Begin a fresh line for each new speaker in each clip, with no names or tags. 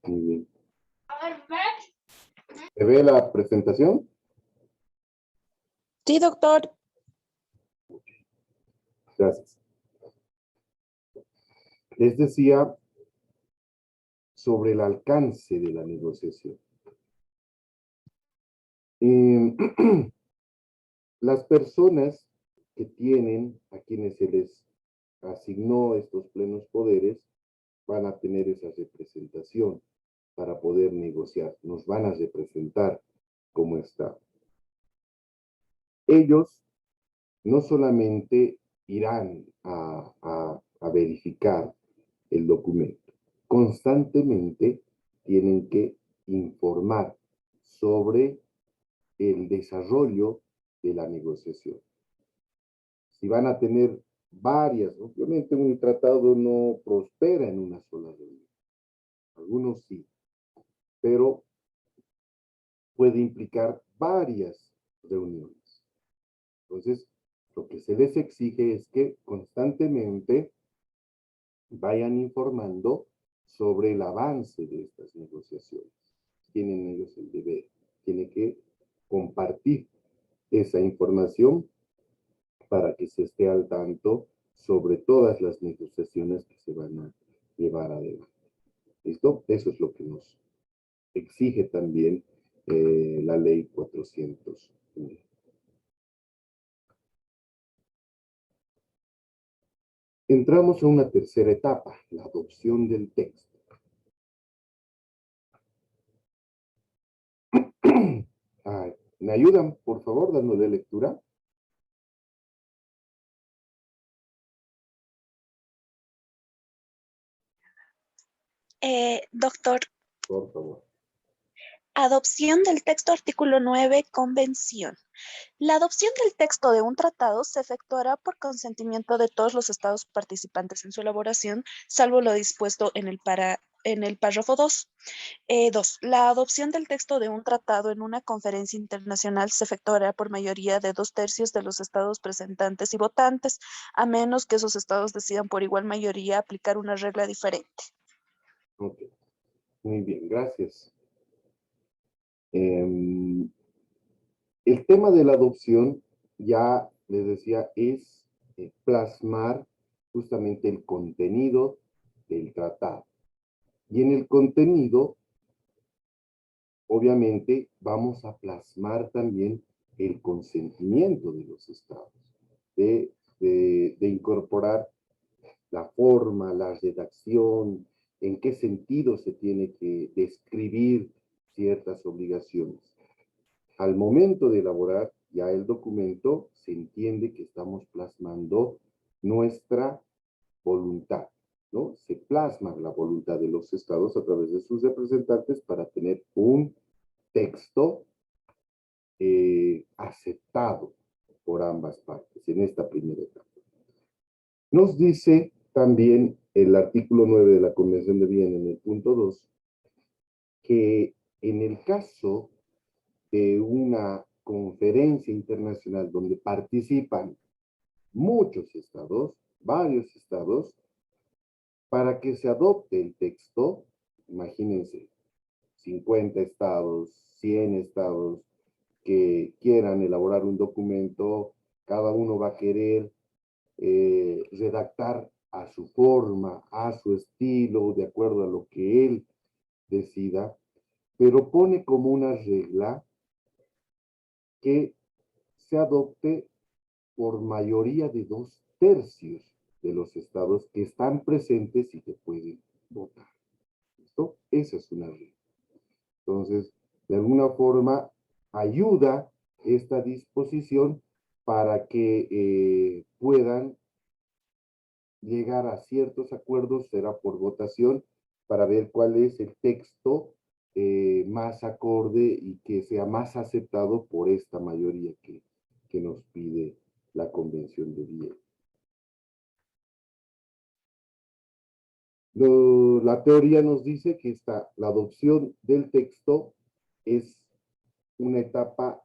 Muy bien. ¿Se ve la presentación?
Sí, doctor.
Gracias. Les decía sobre el alcance de la negociación. Las personas que tienen, a quienes se les asignó estos plenos poderes, van a tener esa representación para poder negociar. Nos van a representar como Estado. Ellos no solamente irán a verificar el documento, constantemente tienen que informar sobre el desarrollo de la negociación. Si van a tener varias, obviamente un tratado no prospera en una sola reunión. Algunos sí, pero puede implicar varias reuniones. Entonces, lo que se les exige es que constantemente vayan informando sobre el avance de estas negociaciones. Tienen ellos el deber, tienen que compartir esa información para que se esté al tanto sobre todas las negociaciones que se van a llevar adelante. ¿Listo? Eso es lo que nos exige también la ley 401. Entramos a una tercera etapa, la adopción del texto. ¿Me ayudan, por favor, dándole lectura?
Doctor,
Por favor.
adopción del texto artículo 9, convención. La adopción del texto de un tratado se efectuará por consentimiento de todos los estados participantes en su elaboración, salvo lo dispuesto en el párrafo 2. 2. La adopción del texto de un tratado en una conferencia internacional se efectuará por mayoría de 2/3 de los estados presentantes y votantes, a menos que esos estados decidan por igual mayoría aplicar una regla diferente.
Ok. Muy bien, gracias. El tema de la adopción, ya les decía, es plasmar justamente el contenido del tratado. Y en el contenido, obviamente, vamos a plasmar también el consentimiento de los estados, de incorporar la forma, la redacción, en qué sentido se tiene que describir ciertas obligaciones. Al momento de elaborar ya el documento, se entiende que estamos plasmando nuestra voluntad, ¿no? Se plasma la voluntad de los estados a través de sus representantes para tener un texto aceptado por ambas partes en esta primera etapa. Nos dice también el artículo 9 de la Convención de Viena en el punto 2 que en el caso de una conferencia internacional donde participan muchos estados, varios estados, para que se adopte el texto, imagínense, 50 estados, 100 estados que quieran elaborar un documento, cada uno va a querer redactar a su forma, a su estilo, de acuerdo a lo que él decida, pero pone como una regla que se adopte por mayoría de 2/3 de los estados que están presentes y que pueden votar. ¿Listo? Esa es una regla. Entonces, de alguna forma, ayuda esta disposición para que puedan llegar a ciertos acuerdos, será por votación, para ver cuál es el texto más acorde y que sea más aceptado por esta mayoría que nos pide la Convención de Viena. La teoría nos dice que la adopción del texto es una etapa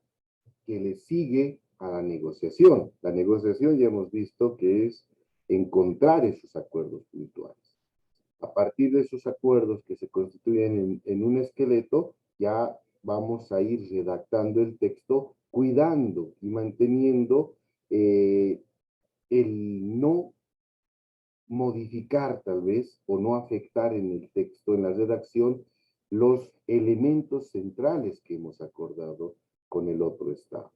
que le sigue a la negociación. La negociación ya hemos visto que es encontrar esos acuerdos puntuales. A partir de esos acuerdos que se constituyen en un esqueleto, ya vamos a ir redactando el texto, cuidando y manteniendo el no modificar tal vez o no afectar en el texto, en la redacción, los elementos centrales que hemos acordado con el otro Estado.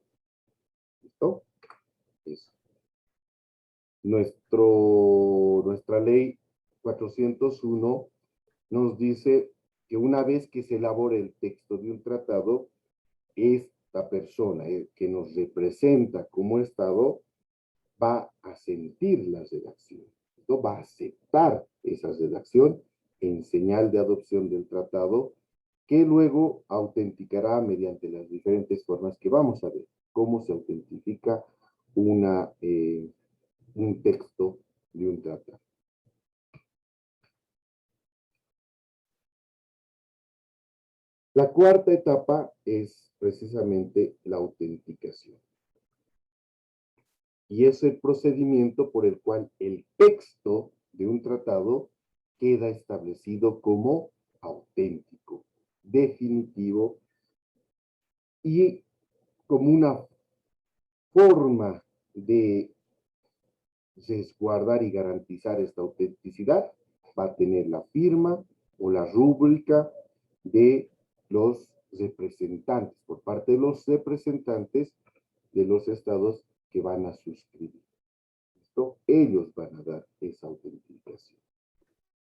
¿Listo? Eso. Nuestra ley 401 nos dice que una vez que se elabore el texto de un tratado, esta persona que nos representa como Estado va a sentir la redacción, ¿no? Va a aceptar esa redacción en señal de adopción del tratado, que luego autenticará mediante las diferentes formas que vamos a ver cómo se autentifica un texto de un tratado. La cuarta etapa es precisamente la autenticación. Y es el procedimiento por el cual el texto de un tratado queda establecido como auténtico, definitivo y como una forma de resguardar y garantizar esta autenticidad, va a tener la firma o la rúbrica de los representantes, por parte de los representantes de los estados que van a suscribir. ¿Listo? Ellos van a dar esa autenticación,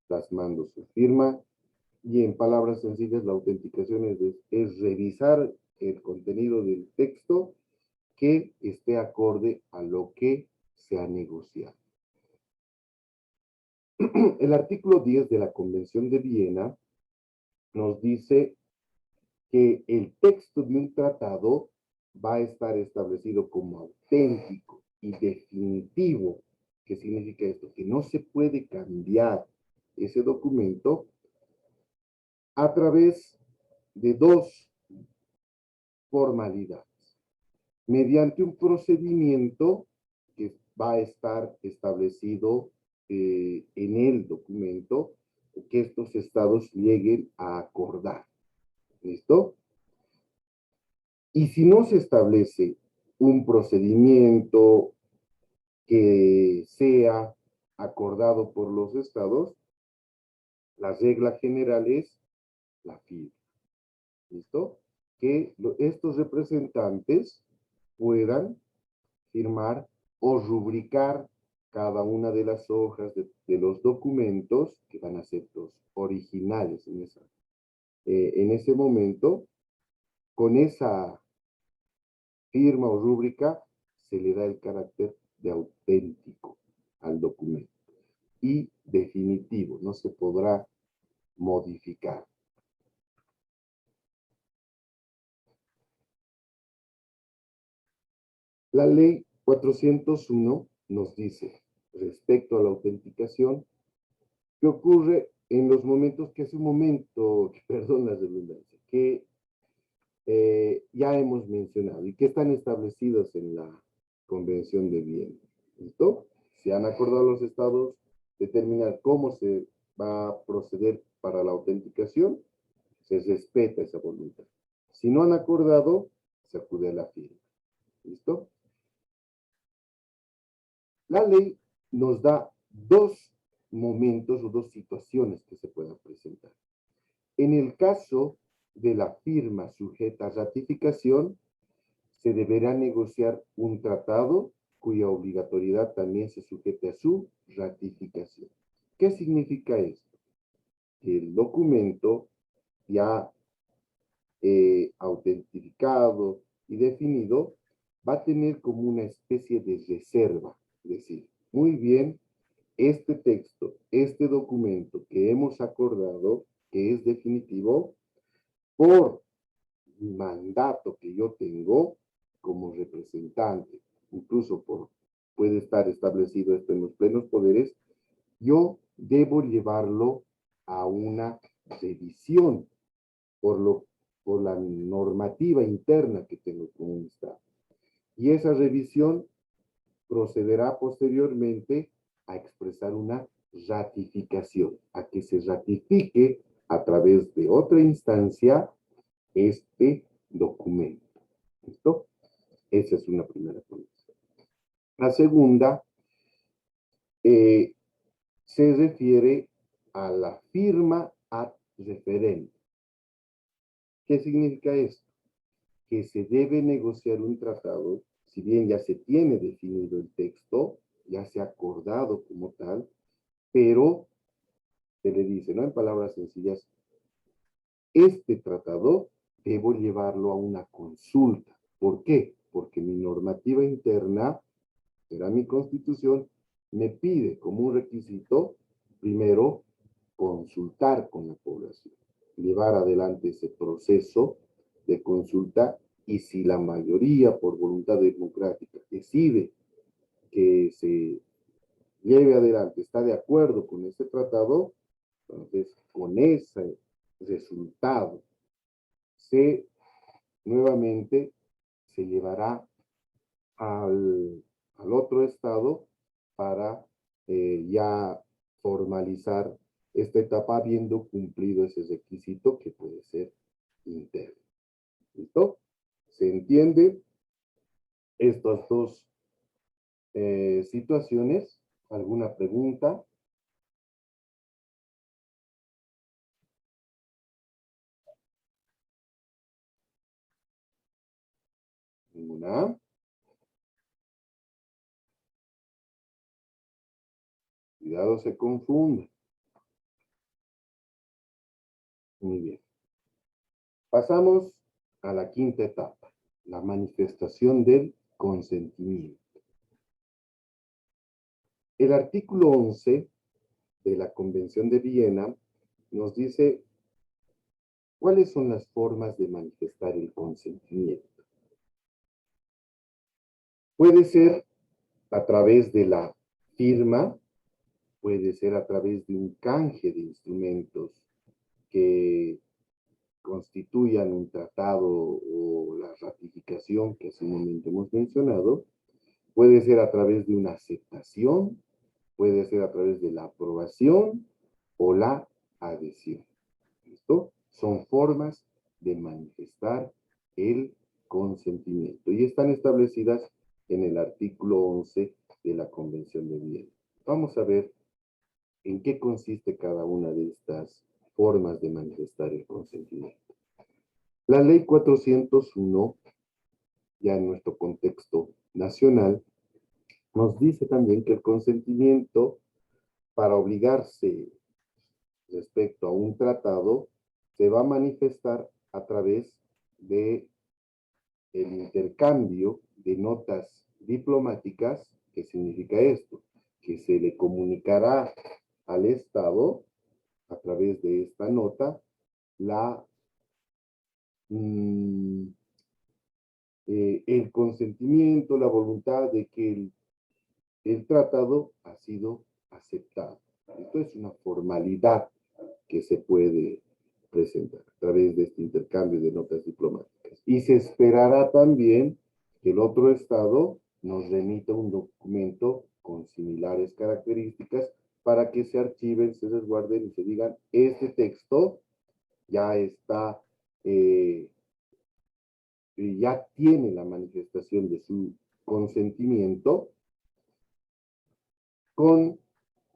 plasmando su firma, y en palabras sencillas, la autenticación es revisar el contenido del texto que esté acorde a lo que se ha negociado. El artículo 10 de la Convención de Viena nos dice que el texto de un tratado va a estar establecido como auténtico y definitivo. ¿Qué significa esto? Que no se puede cambiar ese documento a través de dos formalidades. Mediante un procedimiento que va a estar establecido en el documento que estos estados lleguen a acordar. ¿Listo? Y si no se establece un procedimiento que sea acordado por los estados, la regla general es la firma. ¿Listo? Que estos representantes puedan firmar o rubricar cada una de las hojas de los documentos que van a ser los originales en ese momento. Con esa firma o rúbrica se le da el carácter de auténtico al documento y definitivo, no se podrá modificar. La ley 401 nos dice, respecto a la autenticación, que ocurre en los momentos que hace un momento, perdón la redundancia, que ya hemos mencionado y que están establecidos en la Convención de Viena. ¿Listo? Se han acordado los estados determinar cómo se va a proceder para la autenticación, se respeta esa voluntad. Si no han acordado, se acude a la firma. ¿Listo? La ley nos da dos momentos o dos situaciones que se puedan presentar. En el caso de la firma sujeta a ratificación, se deberá negociar un tratado cuya obligatoriedad también se sujete a su ratificación. ¿Qué significa esto? Que el documento ya autentificado y definido va a tener como una especie de reserva, es decir, muy bien, este texto, este documento que hemos acordado, que es definitivo, por mandato que yo tengo como representante, incluso puede estar establecido esto en los plenos poderes, yo debo llevarlo a una revisión por la normativa interna que tengo como un Estado. Y esa revisión procederá posteriormente a expresar una ratificación, a que se ratifique a través de otra instancia este documento. ¿Listo? Esa es una primera condición. La segunda se refiere a la firma ad referendum. ¿Qué significa esto? Que se debe negociar un tratado, si bien ya se tiene definido el texto, ya se ha acordado como tal, pero se le dice, ¿no? En palabras sencillas, este tratado debo llevarlo a una consulta. ¿Por qué? Porque mi normativa interna, será mi constitución, me pide como un requisito, primero, consultar con la población, llevar adelante ese proceso de consulta y si la mayoría por voluntad democrática decide que se lleve adelante, está de acuerdo con este tratado, entonces con ese resultado se nuevamente se llevará al otro estado para ya formalizar esta etapa habiendo cumplido ese requisito que puede ser interno. ¿Listo? ¿Se entiende estas dos situaciones? ¿Alguna pregunta? ¿Ninguna? Cuidado, se confunde. Muy bien. Pasamos a la quinta etapa, la manifestación del consentimiento. El artículo 11 de la Convención de Viena nos dice cuáles son las formas de manifestar el consentimiento. Puede ser a través de la firma, puede ser a través de un canje de instrumentos que constituyan un tratado o la ratificación que hace un momento hemos mencionado, puede ser a través de una aceptación, puede ser a través de la aprobación o la adhesión. ¿Listo? Son formas de manifestar el consentimiento y están establecidas en el artículo 11 de la Convención de Viena. Vamos a ver en qué consiste cada una de estas formas de manifestar el consentimiento. La ley 401, ya en nuestro contexto nacional, nos dice también que el consentimiento para obligarse respecto a un tratado se va a manifestar a través de el intercambio de notas diplomáticas. ¿Qué significa esto? Que se le comunicará al Estado a través de esta nota la el consentimiento, la voluntad de que el tratado ha sido aceptado. Esto es una formalidad que se puede presentar a través de este intercambio de notas diplomáticas. Y se esperará también que el otro Estado nos remita un documento con similares características para que se archiven, se resguarden y se digan, este texto ya está, ya tiene la manifestación de su consentimiento con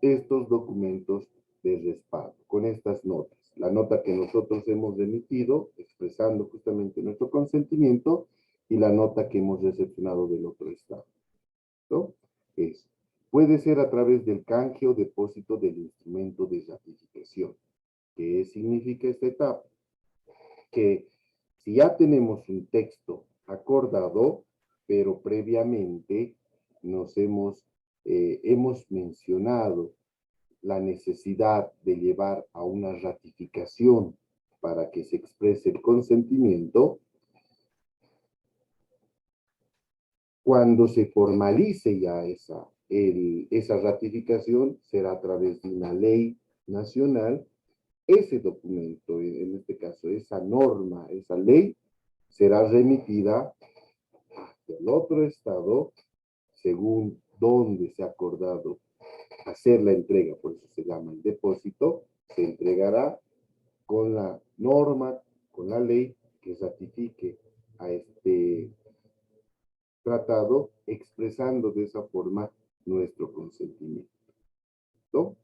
estos documentos de respaldo, con estas notas. La nota que nosotros hemos remitido expresando justamente nuestro consentimiento y la nota que hemos recepcionado del otro estado. ¿No? Es, puede ser a través del canje o depósito del instrumento de ratificación. ¿Qué significa esta etapa? Que si ya tenemos un texto acordado, pero previamente nos hemos mencionado la necesidad de llevar a una ratificación para que se exprese el consentimiento, cuando se formalice ya esa ratificación, será a través de una ley nacional. Ese documento, en este caso, esa norma, esa ley, será remitida hacia el otro estado según donde se ha acordado hacer la entrega, por eso se llama el depósito, se entregará con la norma, con la ley que ratifique a este tratado, expresando de esa forma nuestro consentimiento, ¿no?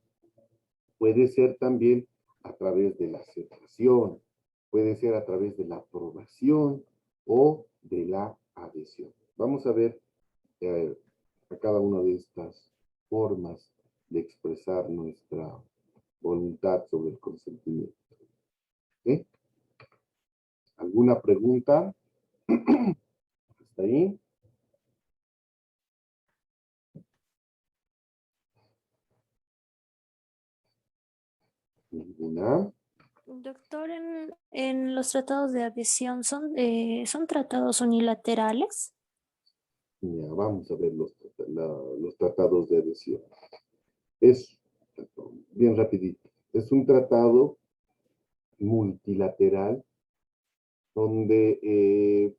Puede ser también a través de la aceptación, puede ser a través de la aprobación o de la adhesión. Vamos a ver a cada una de estas formas de expresar nuestra voluntad sobre el consentimiento. ¿Sí? ¿Alguna pregunta? ¿Hasta ahí? ¿Ninguna?
Doctor, en los tratados de adhesión, ¿son tratados unilaterales?
Ya, vamos a ver los tratados de adhesión. Es, bien rapidito, es un tratado multilateral donde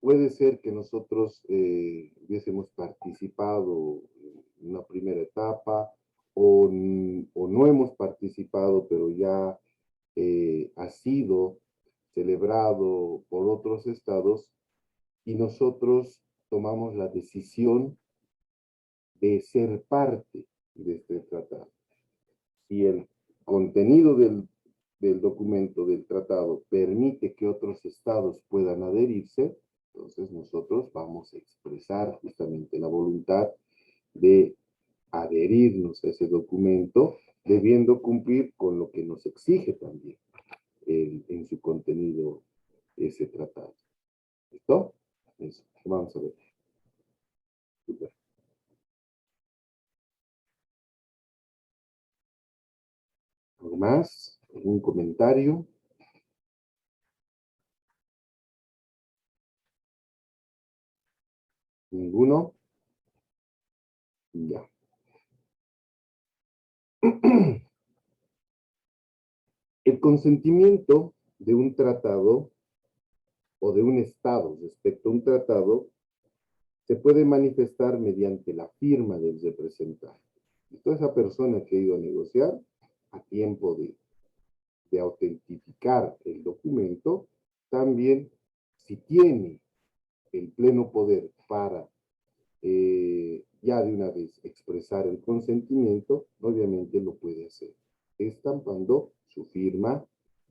puede ser que nosotros hubiésemos participado en una primera etapa o no hemos participado, pero ya ha sido celebrado por otros estados y nosotros tomamos la decisión de ser parte de este tratado. Si el contenido del documento, del tratado, permite que otros estados puedan adherirse, entonces nosotros vamos a expresar justamente la voluntad de adherirnos a ese documento, debiendo cumplir con lo que nos exige también en su contenido ese tratado. ¿Listo? Eso. Vamos a ver. Super. ¿Algo más? ¿Algún comentario? ¿Ninguno? Ya. El consentimiento de un tratado o de un estado respecto a un tratado se puede manifestar mediante la firma del representante. Toda esa persona que ha ido a negociar a tiempo de autentificar el documento, también si tiene el pleno poder para ya de una vez expresar el consentimiento, obviamente lo puede hacer, estampando su firma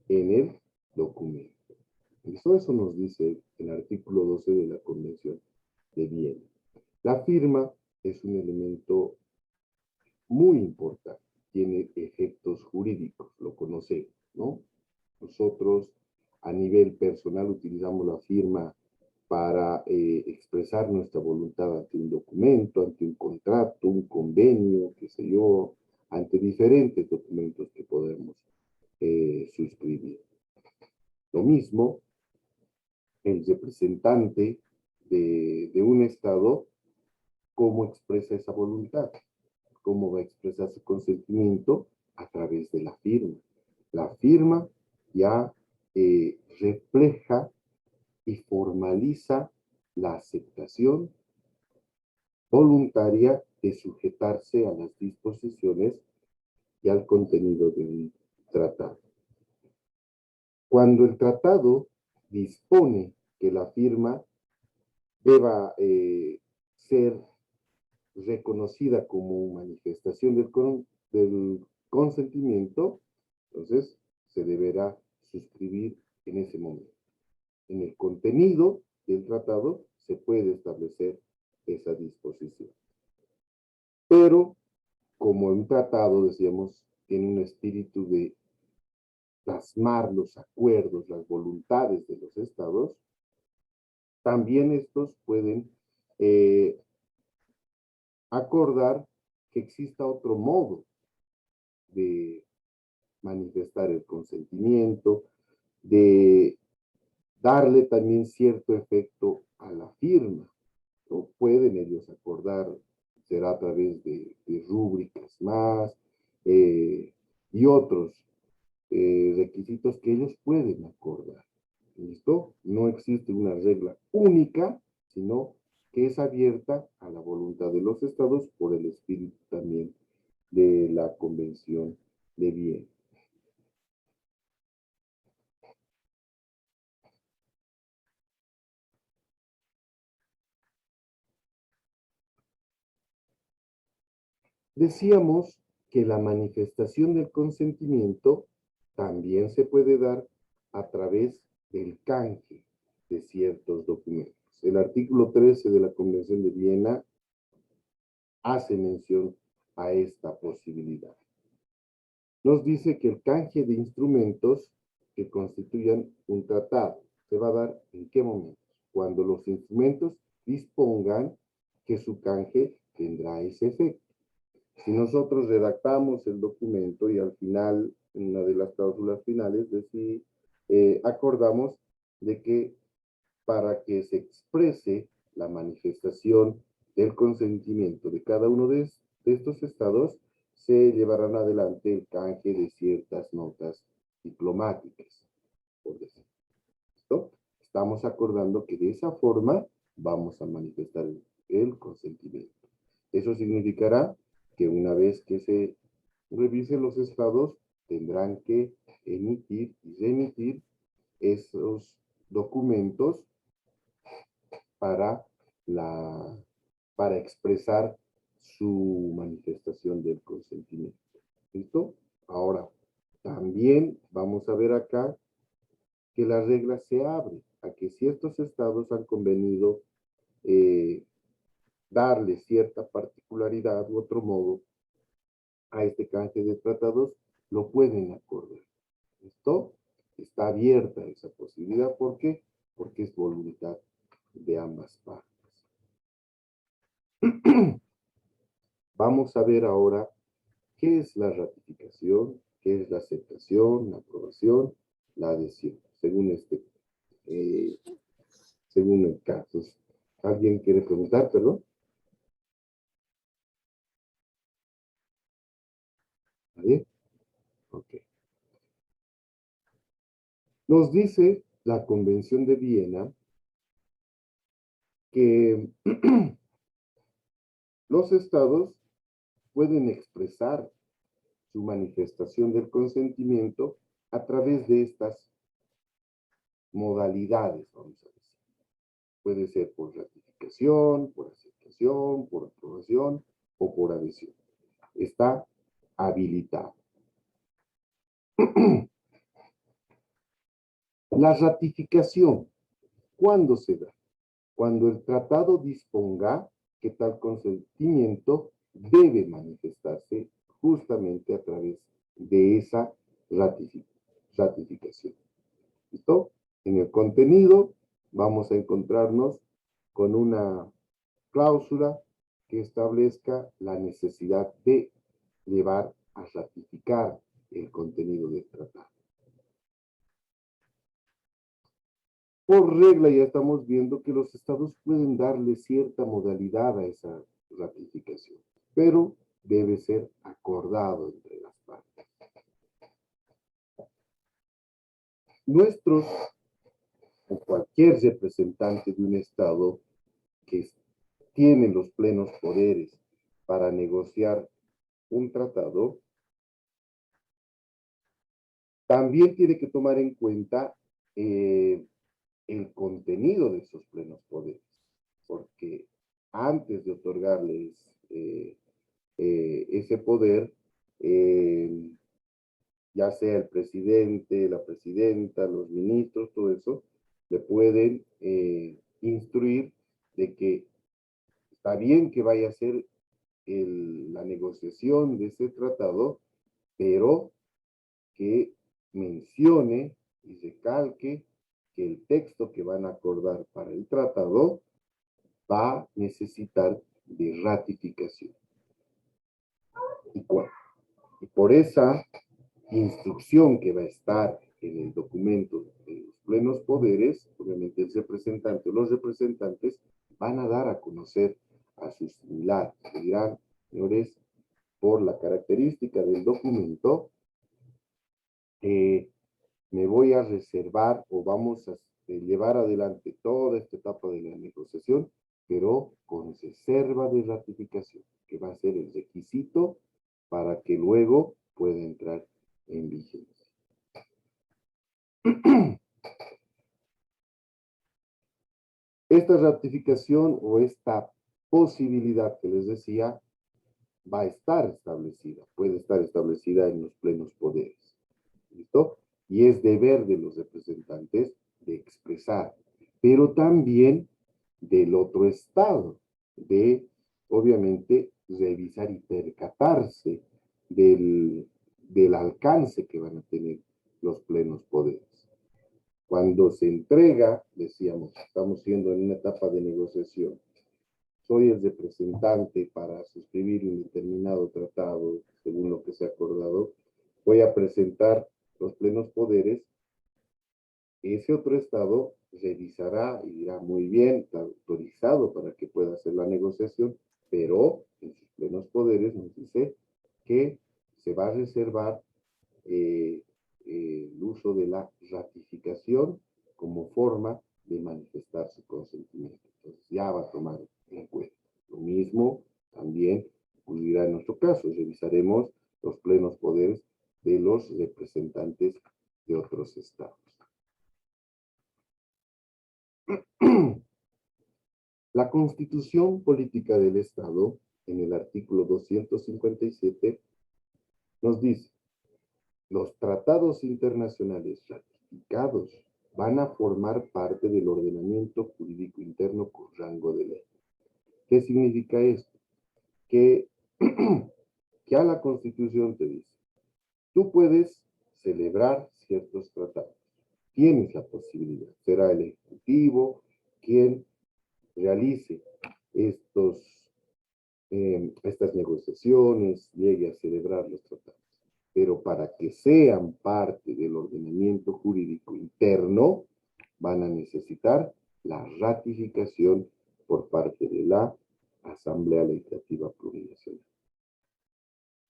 en el documento. Eso nos dice el artículo 12 de la Convención de Viena. La firma es un elemento muy importante, tiene efectos jurídicos, lo conocemos, ¿no? Nosotros a nivel personal utilizamos la firma para expresar nuestra voluntad ante un documento, ante un contrato, un convenio, qué sé yo, ante diferentes documentos que podemos suscribir. Lo mismo, el representante de un Estado, cómo expresa esa voluntad, cómo va a expresar su consentimiento a través de la firma. La firma ya refleja y formaliza la aceptación voluntaria de sujetarse a las disposiciones y al contenido del tratado. Cuando el tratado dispone que la firma deba ser reconocida como manifestación del consentimiento, entonces se deberá suscribir en ese momento. En el contenido del tratado se puede establecer esa disposición. Pero, como un tratado, decíamos, tiene un espíritu de plasmar los acuerdos, las voluntades de los estados, también estos pueden acordar que exista otro modo de manifestar el consentimiento, de darle también cierto efecto a la firma, ¿no? Pueden ellos acordar, será a través de rúbricas más y otros requisitos que ellos pueden acordar. ¿Listo? No existe una regla única, sino que es abierta a la voluntad de los estados por el espíritu también de la Convención de Viena. Decíamos que la manifestación del consentimiento también se puede dar a través del canje de ciertos documentos. El artículo 13 de la Convención de Viena hace mención a esta posibilidad. Nos dice que el canje de instrumentos que constituyan un tratado se va a dar en qué momento, cuando los instrumentos dispongan que su canje tendrá ese efecto. Si nosotros redactamos el documento y al final, en una de las cláusulas finales, acordamos de que para que se exprese la manifestación del consentimiento de cada uno de estos estados, se llevarán adelante el canje de ciertas notas diplomáticas, por decir. ¿Listo? Estamos acordando que de esa forma vamos a manifestar el consentimiento. Eso significará que una vez que se revisen los estados, tendrán que emitir y remitir esos documentos para, para expresar su manifestación del consentimiento. ¿Listo? Ahora, también vamos a ver acá que la regla se abre a que ciertos estados han convenido darle cierta particularidad u otro modo a este canje de tratados, lo pueden acordar. ¿Listo? Está abierta esa posibilidad. ¿Por qué? Porque es voluntad de ambas partes. Vamos a ver ahora qué es la ratificación, qué es la aceptación, la aprobación, la adhesión, según el caso. ¿Alguien quiere preguntar, perdón? ¿Nadie? Ok. Nos dice la Convención de Viena que los estados pueden expresar su manifestación del consentimiento a través de estas modalidades, vamos a decir. Puede ser por ratificación, por aceptación, por aprobación o por adhesión. Está habilitado. La ratificación, ¿cuándo se da? Cuando el tratado disponga que tal consentimiento debe manifestarse justamente a través de esa ratificación. ¿Listo? En el contenido vamos a encontrarnos con una cláusula que establezca la necesidad de llevar a ratificar el contenido del tratado. Por regla ya estamos viendo que los estados pueden darle cierta modalidad a esa ratificación, pero debe ser acordado entre las partes. Nuestros o cualquier representante de un estado que tiene los plenos poderes para negociar un tratado, también tiene que tomar en cuenta el contenido de esos plenos poderes, porque antes de otorgarles ese poder, ya sea el presidente, la presidenta, los ministros, todo eso, le pueden instruir de que está bien que vaya a hacer la negociación de ese tratado, pero que mencione y recalque que el texto que van a acordar para el tratado va a necesitar de ratificación. Y por esa instrucción que va a estar en el documento de los plenos poderes, obviamente el representante o los representantes van a dar a conocer a sus similares. Dirán, señores, por la característica del documento, me voy a reservar o vamos a llevar adelante toda esta etapa de la negociación, pero con reserva de ratificación, que va a ser el requisito para que luego pueda entrar en vigencia. Esta ratificación o esta posibilidad que les decía va a estar establecida, puede estar establecida en los plenos poderes. ¿Listo? Y es deber de los representantes de expresar, pero también del otro estado, de, obviamente, revisar y percatarse del alcance que van a tener los plenos poderes. Cuando se entrega, decíamos, estamos siendo en una etapa de negociación, soy el representante para suscribir un determinado tratado, según lo que se ha acordado, voy a presentar los plenos poderes, ese otro estado revisará y dirá, muy bien, está autorizado para que pueda hacer la negociación, pero en sus plenos poderes nos dice que se va a reservar el uso de la ratificación como forma de manifestar su consentimiento. Entonces ya va a tomar en cuenta. Lo mismo también ocurrirá en nuestro caso. Revisaremos los plenos poderes de los representantes de otros estados. La Constitución Política del Estado, en el artículo 257, nos dice: los tratados internacionales ratificados van a formar parte del ordenamiento jurídico interno con rango de ley. ¿Qué significa esto? Que ya la Constitución te dice, tú puedes celebrar ciertos tratados, tienes la posibilidad, será el Ejecutivo quien realice estas negociaciones, llegue a celebrar los tratados. Pero para que sean parte del ordenamiento jurídico interno, van a necesitar la ratificación por parte de la Asamblea Legislativa Plurinacional.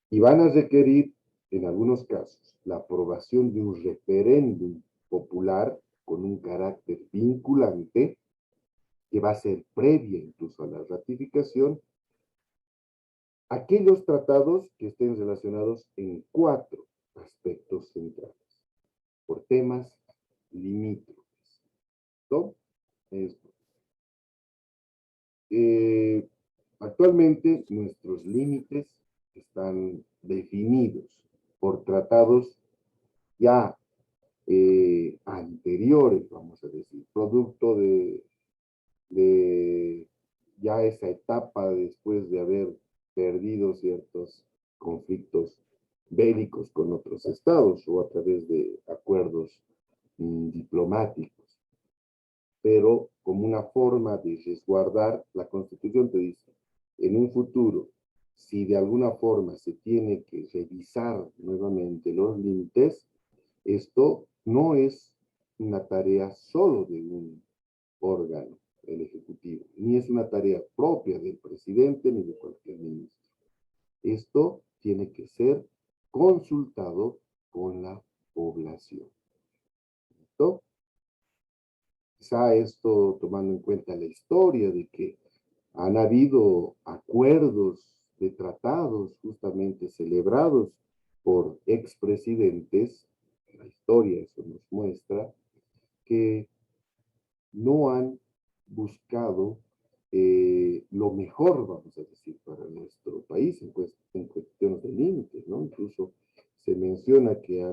Y van a requerir, en algunos casos, la aprobación de un referéndum popular con un carácter vinculante, que va a ser previa incluso a la ratificación, aquellos tratados que estén relacionados en 4 aspectos centrales, por temas limítrofes. ¿No? Esto. Actualmente nuestros límites están definidos por tratados ya anteriores, vamos a decir, producto de ya esa etapa después de haber perdido ciertos conflictos bélicos con otros estados o a través de acuerdos diplomáticos. Pero como una forma de resguardar, la Constitución te dice, en un futuro, si de alguna forma se tiene que revisar nuevamente los límites, esto no es una tarea solo de un órgano, el Ejecutivo, ni es una tarea propia del presidente ni de cualquier ministro. Esto tiene que ser consultado con la población. ¿Listo? Quizá esto tomando en cuenta la historia de que han habido acuerdos de tratados justamente celebrados por expresidentes, la historia eso nos muestra, que no han buscado lo mejor, vamos a decir, para nuestro país en cuestiones de límites, ¿no? Incluso se menciona que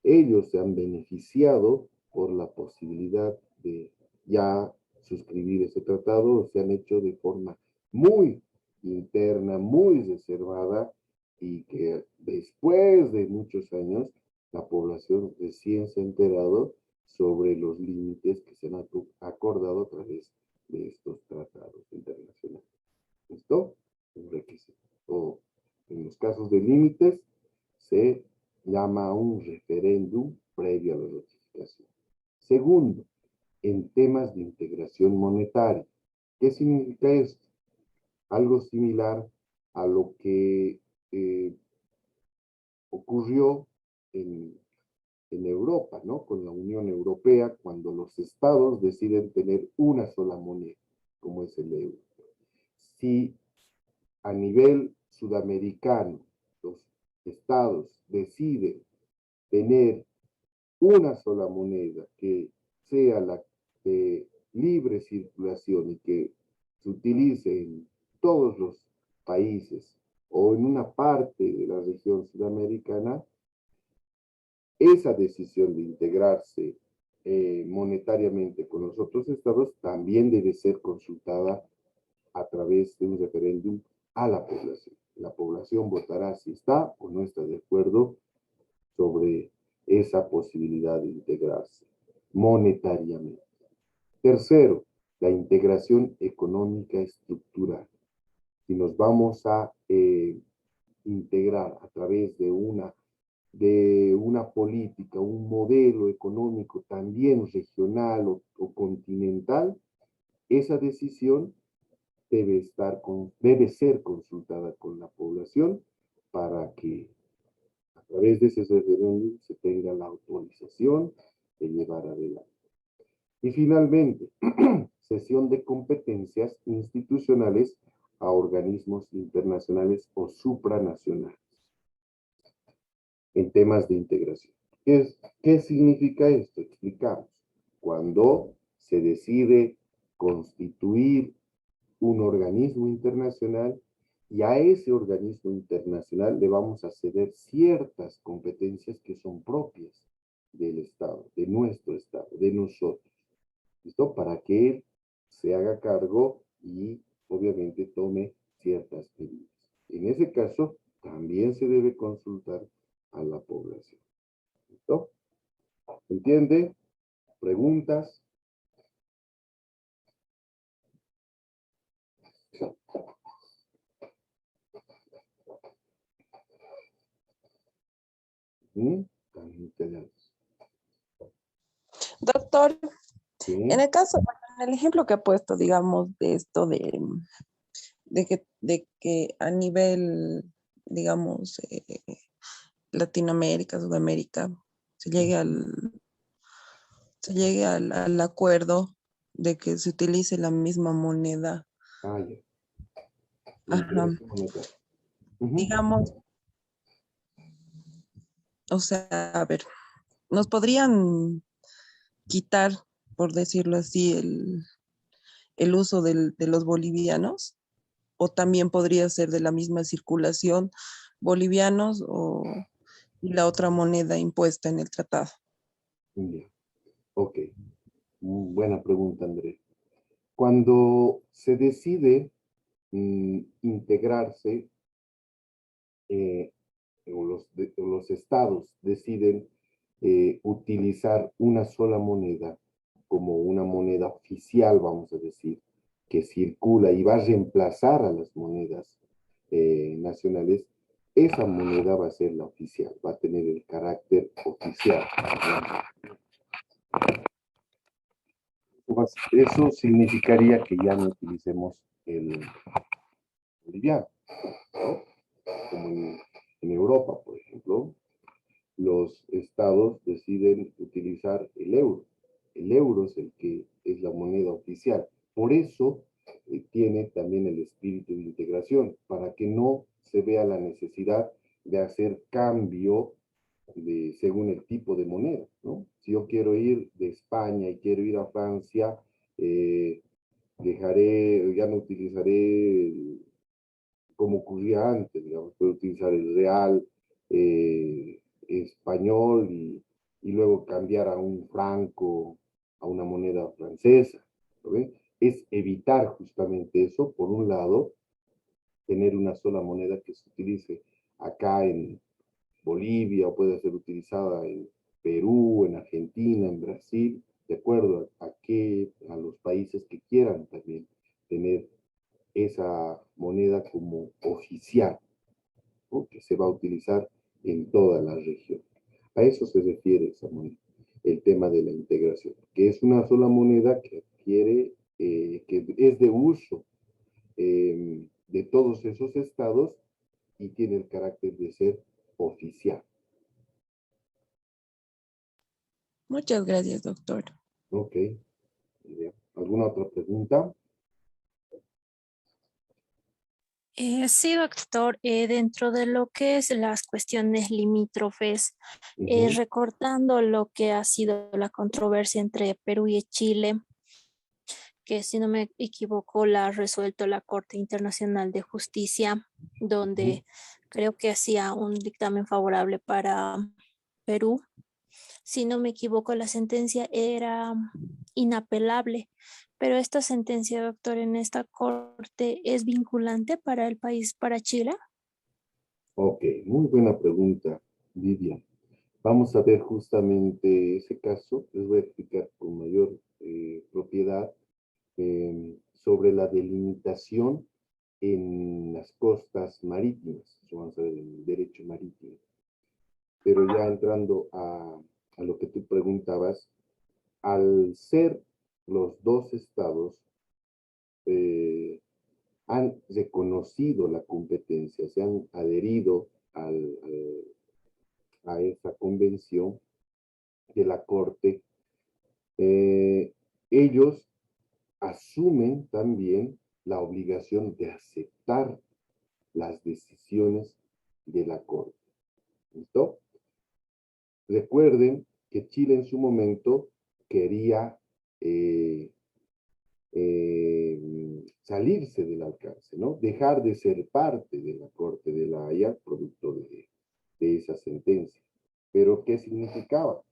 ellos se han beneficiado por la posibilidad de ya suscribir ese tratado, se han hecho de forma muy interna, muy reservada, y que después de muchos años la población recién se ha enterado sobre los límites que se han acordado a través de estos tratados internacionales. ¿Listo? Un requisito. O en los casos de límites se llama un referéndum previo a la ratificación. Segundo, en temas de integración monetaria. ¿Qué significa esto? Algo similar a lo que ocurrió en Europa, ¿no? Con la Unión Europea, cuando los estados deciden tener una sola moneda, como es el euro. Si a nivel sudamericano los estados deciden tener una sola moneda que sea la de libre circulación y que se utilice en todos los países o en una parte de la región sudamericana, esa decisión de integrarse monetariamente con los otros estados también debe ser consultada a través de un referéndum a la población. La población votará si está o no está de acuerdo sobre esa posibilidad de integrarse monetariamente. Tercero, la integración económica estructural. Si nos vamos a integrar a través de una política, un modelo económico también regional o continental, esa decisión debe ser consultada con la población para que a través de ese referéndum se tenga la autorización de llevar adelante. Y finalmente, cesión de competencias institucionales a organismos internacionales o supranacionales en temas de integración. ¿Qué significa esto? Explicamos. Cuando se decide constituir un organismo internacional y a ese organismo internacional le vamos a ceder ciertas competencias que son propias del Estado, de nuestro Estado, de nosotros. ¿Listo? Para que él se haga cargo y obviamente tome ciertas medidas. En ese caso, también se debe consultar a la población. ¿Listo? ¿Entiende? ¿Preguntas? ¿Mm? También tenemos.
Doctor,
¿Sí?
en el caso, bueno, en el ejemplo que ha puesto, digamos, de esto de que a nivel, digamos, Latinoamérica, Sudamérica, se llegue al acuerdo de que se utilice la misma moneda.
Ah, ya.
Ajá. Digamos, o sea, a ver, nos podrían quitar, por decirlo así, el uso de los bolivianos, o también podría ser de la misma circulación bolivianos y la otra moneda impuesta en el tratado.
Ya. Ok. Buena pregunta, Andrés. Cuando se decide integrarse, o los estados deciden utilizar una sola moneda como una moneda oficial, vamos a decir, que circula y va a reemplazar a las monedas nacionales, esa moneda va a ser la oficial, va a tener el carácter oficial. Eso significaría que ya no utilicemos el boliviano, ¿no? Como en Europa, por ejemplo, los estados deciden utilizar el euro. El euro es el que es la moneda oficial. Por eso tiene también el espíritu de integración, para que no se vea la necesidad de hacer cambio según el tipo de moneda, ¿no? Si yo quiero ir de España y quiero ir a Francia, ya no utilizaré como ocurría antes, digamos, puedo utilizar el real español y luego cambiar a un franco, a una moneda francesa, ¿no ven? Es evitar justamente eso, por un lado, tener una sola moneda que se utilice acá en Bolivia o puede ser utilizada en Perú, en Argentina, en Brasil, de acuerdo a los países que quieran también tener esa moneda como oficial, ¿no? Que se va a utilizar en toda la región. A eso se refiere esa moneda, el tema de la integración, que es una sola moneda que adquiere, que es de uso de todos esos estados y tiene el carácter de ser oficial.
Muchas gracias, doctor.
Ok. ¿Alguna otra pregunta?
Sí, doctor, dentro de lo que es las cuestiones limítrofes,
Ujú,
recortando lo que ha sido la controversia entre Perú y Chile, que si no me equivoco la ha resuelto la Corte Internacional de Justicia,
ujú.
donde creo que hacía un dictamen favorable para Perú. Si no me equivoco, la sentencia era inapelable, pero esta sentencia, doctor, en esta corte es vinculante para el país, para Chile.
Ok, muy buena pregunta, Vivian. Vamos a ver justamente ese caso. Les voy a explicar con mayor propiedad sobre la delimitación en las costas marítimas. Eso vamos a ver en el derecho marítimo. Pero ya entrando a lo que tú preguntabas, al ser los dos estados, eh, han reconocido la competencia, se han adherido a esa convención de la Corte, eh, ellos asumen también la obligación de aceptar las decisiones de la Corte. ¿Listo? Recuerden que Chile en su momento quería eh, salirse del alcance, ¿no? Dejar de ser parte de la Corte de la Haya, producto de esa sentencia. Pero, ¿qué significaba?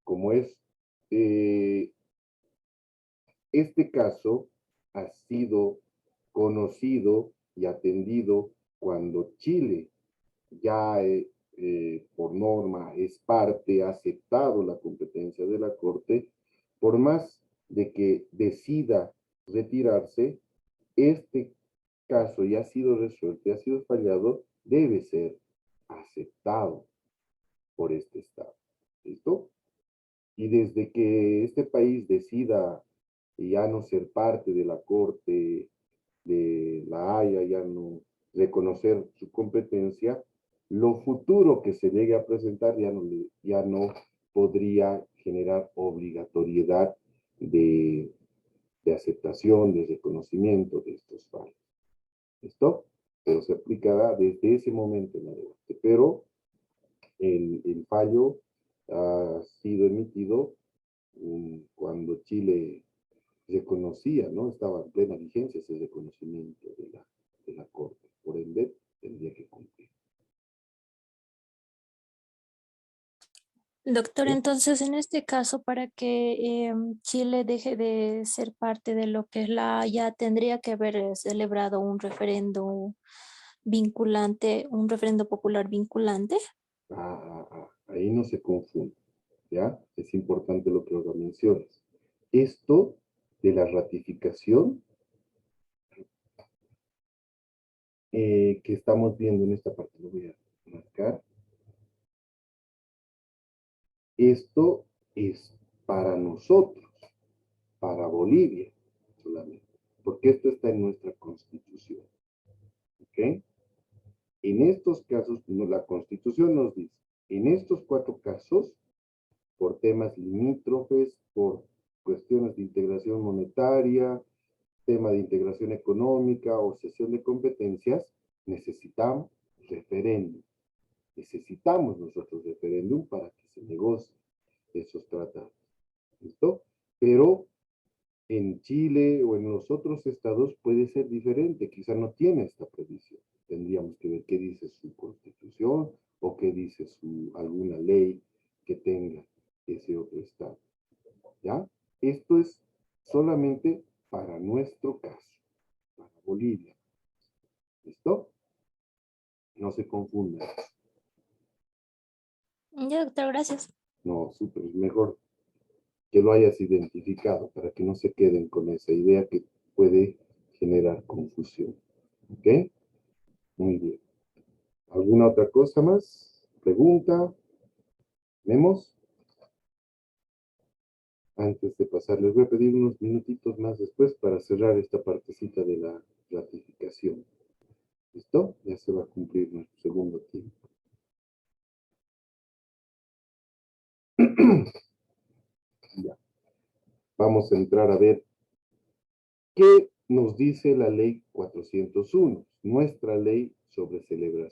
Como es, eh, este caso ha sido conocido y atendido cuando Chile ya por norma es parte, ha aceptado la competencia de la Corte, por más de que decida retirarse, este caso ya ha sido resuelto, ya ha sido fallado, debe ser aceptado por este Estado. ¿Listo? Y desde que este país decida ya no ser parte de la Corte de la Haya, ya no reconocer su competencia, lo futuro que se llegue a presentar ya no podría generar obligatoriedad de, de aceptación, de reconocimiento de estos fallos. ¿Listo? Pero se aplicará desde ese momento en adelante. Pero el fallo ha sido emitido cuando Chile reconocía, ¿no? Estaba en plena vigencia ese reconocimiento de la Corte. Por ende, tendría que cumplir.
Doctor,
¿Sí?
entonces en este caso, para que Chile deje de ser parte de lo que es la Haya, tendría que haber celebrado un referendo vinculante, un referendo popular vinculante.
Ahí no se confunde, ¿ya? Es importante lo que ahora mencionas. Esto de la ratificación que estamos viendo en esta parte, lo voy a marcar. Esto es para nosotros, para Bolivia solamente, porque esto está en nuestra constitución. ¿Ok? En estos casos, la constitución nos dice, en estos 4 casos, por temas limítrofes, por cuestiones de integración monetaria, tema de integración económica o cesión de competencias, necesitamos referéndum. Necesitamos nosotros referéndum para que se negocien esos tratados. ¿Listo? Pero en Chile o en los otros estados puede ser diferente, quizá no tiene esta previsión. Tendríamos que ver qué dice su constitución o qué dice alguna ley que tenga ese otro estado. ¿Ya? Esto es solamente para nuestro caso, para Bolivia. ¿Listo? No se confundan.
Ya, doctor, gracias.
No, súper, mejor que lo hayas identificado para que no se queden con esa idea que puede generar confusión. ¿Ok? Muy bien. ¿Alguna otra cosa más? ¿Pregunta? ¿Vemos? Antes de pasar, les voy a pedir unos minutitos más después para cerrar esta partecita de la ratificación. ¿Listo? Ya se va a cumplir nuestro segundo tiempo. Ya. Vamos a entrar a ver qué nos dice la ley 401, nuestra ley sobre celebración